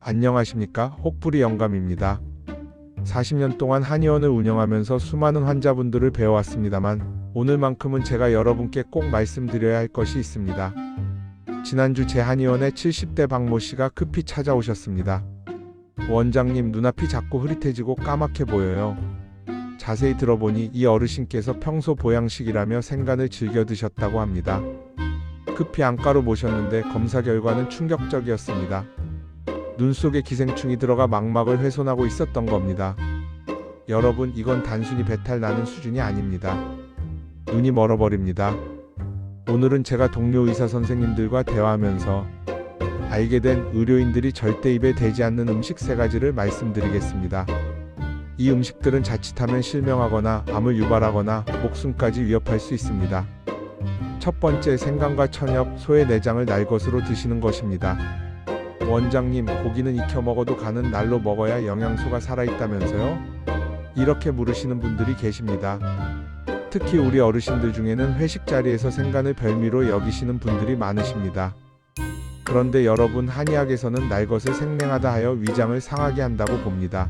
안녕하십니까? 혹부리 영감입니다. 40년 동안 한의원을 운영하면서 수많은 환자분들을 배워왔습니다만 오늘만큼은 제가 여러분께 꼭 말씀드려야 할 것이 있습니다. 지난주 제 한의원에 70대 박모 씨가 급히 찾아오셨습니다. 원장님, 눈앞이 자꾸 흐릿해지고 까맣게 보여요. 자세히 들어보니 이 어르신께서 평소 보양식이라며 생간을 즐겨 드셨다고 합니다. 급히 안과로 모셨는데 검사 결과는 충격적이었습니다. 눈 속에 기생충이 들어가 망막을 훼손하고 있었던 겁니다. 여러분, 이건 단순히 배탈 나는 수준이 아닙니다. 눈이 멀어버립니다. 오늘은 제가 동료 의사 선생님들과 대화하면서 알게 된 의료인들이 절대 입에 대지 않는 음식 3가지를 말씀드리겠습니다. 이 음식들은 자칫하면 실명하거나 암을 유발하거나 목숨까지 위협할 수 있습니다. 첫 번째, 생강과 천엽, 소의 내장을 날것으로 드시는 것입니다. 원장님, 고기는 익혀 먹어도 간은 날로 먹어야 영양소가 살아있다면서요? 이렇게 물으시는 분들이 계십니다. 특히 우리 어르신들 중에는 회식 자리에서 생간을 별미로 여기시는 분들이 많으십니다. 그런데 여러분, 한의학에서는 날것을 생냉하다 하여 위장을 상하게 한다고 봅니다.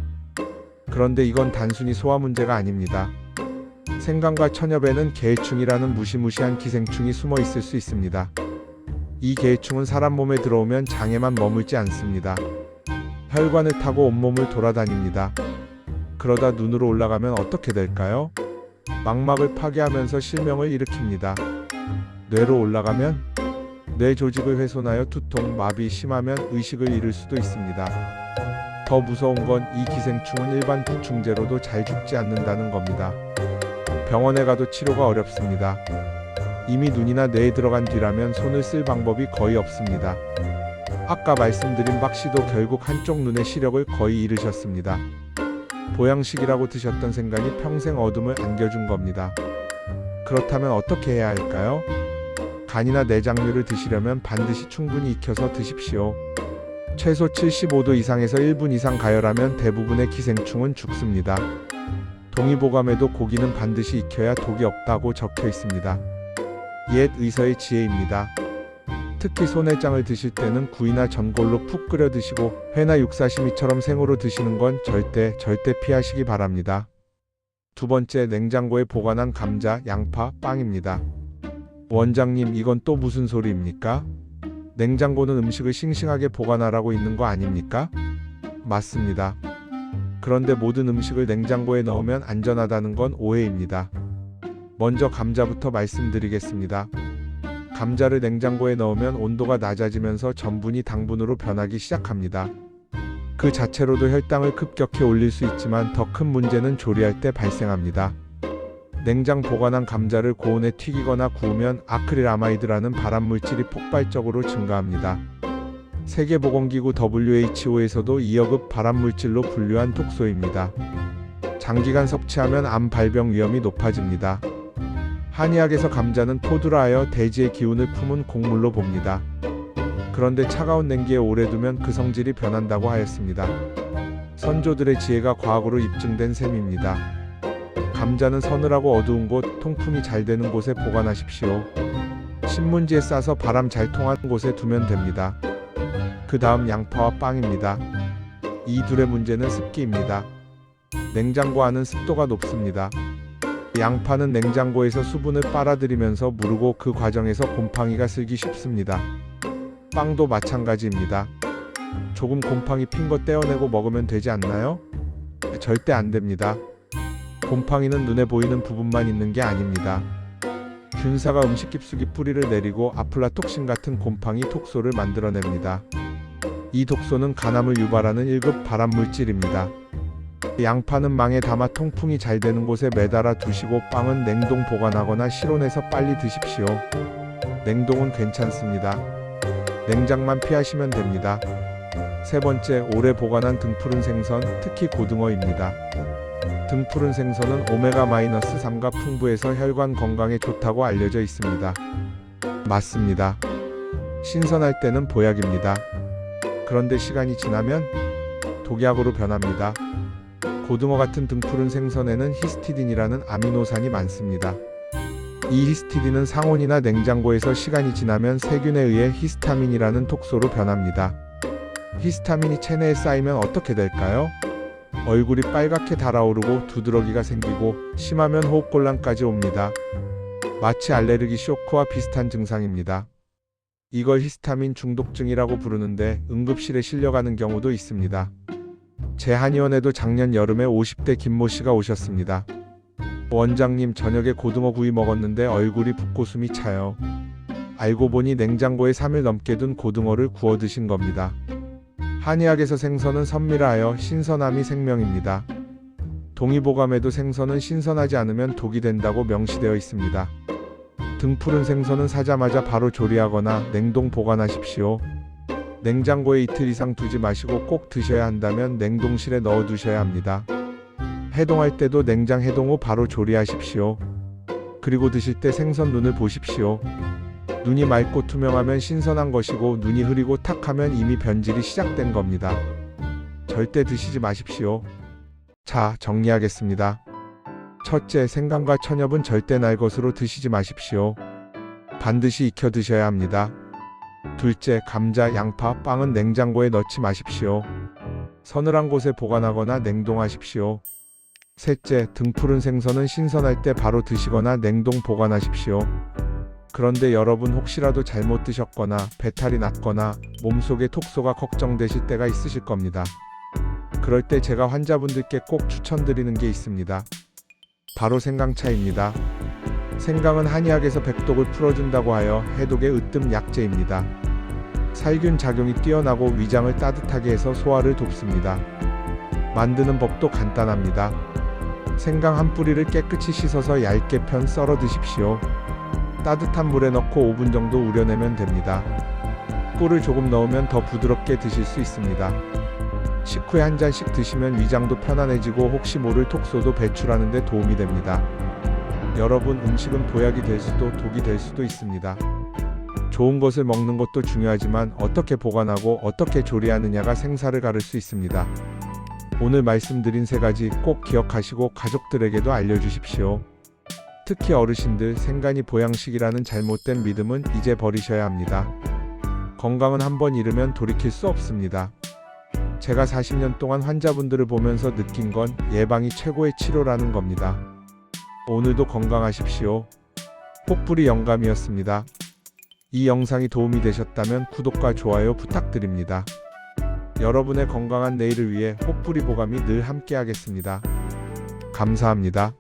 그런데 이건 단순히 소화 문제가 아닙니다. 생강과 천엽에는 개해충이라는 무시무시한 기생충이 숨어 있을 수 있습니다. 이 개해충은 사람 몸에 들어오면 장에만 머물지 않습니다. 혈관을 타고 온몸을 돌아다닙니다. 그러다 눈으로 올라가면 어떻게 될까요? 망막을 파괴하면서 실명을 일으킵니다. 뇌로 올라가면 뇌 조직을 훼손하여 두통, 마비, 심하면 의식을 잃을 수도 있습니다. 더 무서운 건 이 기생충은 일반 부충제로도 잘 죽지 않는다는 겁니다. 병원에 가도 치료가 어렵습니다. 이미 눈이나 뇌에 들어간 뒤라면 손을 쓸 방법이 거의 없습니다. 아까 말씀드린 박 씨도 결국 한쪽 눈의 시력을 거의 잃으셨습니다. 보양식이라고 드셨던 생간이 평생 어둠을 안겨준 겁니다. 그렇다면 어떻게 해야 할까요? 간이나 내장류를 드시려면 반드시 충분히 익혀서 드십시오. 최소 75도 이상에서 1분 이상 가열하면 대부분의 기생충은 죽습니다. 동의보감에도 고기는 반드시 익혀야 독이 없다고 적혀 있습니다. 옛 의서의 지혜입니다. 특히 소내장을 드실 때는 구이나 전골로 푹 끓여 드시고 회나 육사시미처럼 생으로 드시는 건 절대 피하시기 바랍니다. 두 번째, 냉장고에 보관한 감자, 양파, 빵입니다. 원장님, 이건 또 무슨 소리입니까? 냉장고는 음식을 싱싱하게 보관하라고 있는 거 아닙니까? 맞습니다. 그런데 모든 음식을 냉장고에 넣으면 안전하다는 건 오해입니다. 먼저 감자부터 말씀드리겠습니다. 감자를 냉장고에 넣으면 온도가 낮아지면서 전분이 당분으로 변하기 시작합니다. 그 자체로도 혈당을 급격히 올릴 수 있지만 더 큰 문제는 조리할 때 발생합니다. 냉장 보관한 감자를 고온에 튀기거나 구우면 아크릴아마이드라는 발암물질이 폭발적으로 증가합니다. 세계보건기구 WHO에서도 2여급 발암물질로 분류한 독소입니다. 장기간 섭취하면 암 발병 위험이 높아집니다. 한의학에서 감자는 토두라 하여 대지의 기운을 품은 곡물로 봅니다. 그런데 차가운 냉기에 오래 두면 그 성질이 변한다고 하였습니다. 선조들의 지혜가 과학으로 입증된 셈입니다. 감자는 서늘하고 어두운 곳, 통풍이 잘 되는 곳에 보관하십시오. 신문지에 싸서 바람 잘 통하는 곳에 두면 됩니다. 그 다음 양파와 빵입니다. 이 둘의 문제는 습기입니다. 냉장고 안은 습도가 높습니다. 양파는 냉장고에서 수분을 빨아들이면서 무르고 그 과정에서 곰팡이가 슬기 쉽습니다. 빵도 마찬가지입니다. 조금 곰팡이 핀 거 떼어내고 먹으면 되지 않나요? 절대 안 됩니다. 곰팡이는 눈에 보이는 부분만 있는 게 아닙니다. 균사가 음식 깊숙이 뿌리를 내리고 아플라톡신 같은 곰팡이 독소를 만들어냅니다. 이 독소는 간암을 유발하는 1급 발암물질입니다. 양파는 망에 담아 통풍이 잘 되는 곳에 매달아 두시고 빵은 냉동 보관하거나 실온에서 빨리 드십시오. 냉동은 괜찮습니다. 냉장만 피하시면 됩니다. 세 번째, 오래 보관한 등푸른 생선, 특히 고등어입니다. 등푸른 생선은 오메가-3가 풍부해서 혈관 건강에 좋다고 알려져 있습니다. 맞습니다. 신선할 때는 보약입니다. 그런데 시간이 지나면 독약으로 변합니다. 고등어 같은 등푸른 생선에는 히스티딘이라는 아미노산이 많습니다. 이 히스티딘은 상온이나 냉장고에서 시간이 지나면 세균에 의해 히스타민이라는 독소로 변합니다. 히스타민이 체내에 쌓이면 어떻게 될까요? 얼굴이 빨갛게 달아오르고 두드러기가 생기고 심하면 호흡곤란까지 옵니다. 마치 알레르기 쇼크와 비슷한 증상입니다. 이걸 히스타민 중독증이라고 부르는데 응급실에 실려가는 경우도 있습니다. 제 한의원에도 작년 여름에 50대 김모 씨가 오셨습니다. 원장님, 저녁에 고등어 구이 먹었는데 얼굴이 붓고 숨이 차요. 알고 보니 냉장고에 3일 넘게 둔 고등어를 구워 드신 겁니다. 한의학에서 생선은 선미라하여 신선함이 생명입니다. 동의보감에도 생선은 신선하지 않으면 독이 된다고 명시되어 있습니다. 등푸른 생선은 사자마자 바로 조리하거나 냉동 보관하십시오. 냉장고에 이틀 이상 두지 마시고 꼭 드셔야 한다면 냉동실에 넣어 두셔야 합니다. 해동할 때도 냉장 해동 후 바로 조리하십시오. 그리고 드실 때 생선 눈을 보십시오. 눈이 맑고 투명하면 신선한 것이고 눈이 흐리고 탁하면 이미 변질이 시작된 겁니다. 절대 드시지 마십시오. 자, 정리하겠습니다. 첫째, 생강과 천엽은 절대 날 것으로 드시지 마십시오. 반드시 익혀 드셔야 합니다. 둘째, 감자, 양파, 빵은 냉장고에 넣지 마십시오. 서늘한 곳에 보관하거나 냉동하십시오. 셋째, 등푸른 생선은 신선할 때 바로 드시거나 냉동 보관하십시오. 그런데 여러분 혹시라도 잘못 드셨거나 배탈이 났거나 몸속에 톡소가 걱정되실 때가 있으실 겁니다. 그럴 때 제가 환자분들께 꼭 추천드리는 게 있습니다. 바로 생강차입니다. 생강은 한의학에서 백독을 풀어준다고 하여 해독의 으뜸 약재입니다. 살균 작용이 뛰어나고 위장을 따뜻하게 해서 소화를 돕습니다. 만드는 법도 간단합니다. 생강 한 뿌리를 깨끗이 씻어서 얇게 편 썰어 드십시오. 따뜻한 물에 넣고 5분 정도 우려내면 됩니다. 꿀을 조금 넣으면 더 부드럽게 드실 수 있습니다. 식후에 한 잔씩 드시면 위장도 편안해지고 혹시 모를 톡소도 배출하는 데 도움이 됩니다. 여러분, 음식은 보약이 될 수도 독이 될 수도 있습니다. 좋은 것을 먹는 것도 중요하지만 어떻게 보관하고 어떻게 조리하느냐가 생사를 가를 수 있습니다. 오늘 말씀드린 3가지 꼭 기억하시고 가족들에게도 알려주십시오. 특히 어르신들, 생간이 보양식이라는 잘못된 믿음은 이제 버리셔야 합니다. 건강은 한번 잃으면 돌이킬 수 없습니다. 제가 40년 동안 환자분들을 보면서 느낀 건 예방이 최고의 치료라는 겁니다. 오늘도 건강하십시오. 혹부리 영감이었습니다. 이 영상이 도움이 되셨다면 구독과 좋아요 부탁드립니다. 여러분의 건강한 내일을 위해 혹부리 보감이 늘 함께하겠습니다. 감사합니다.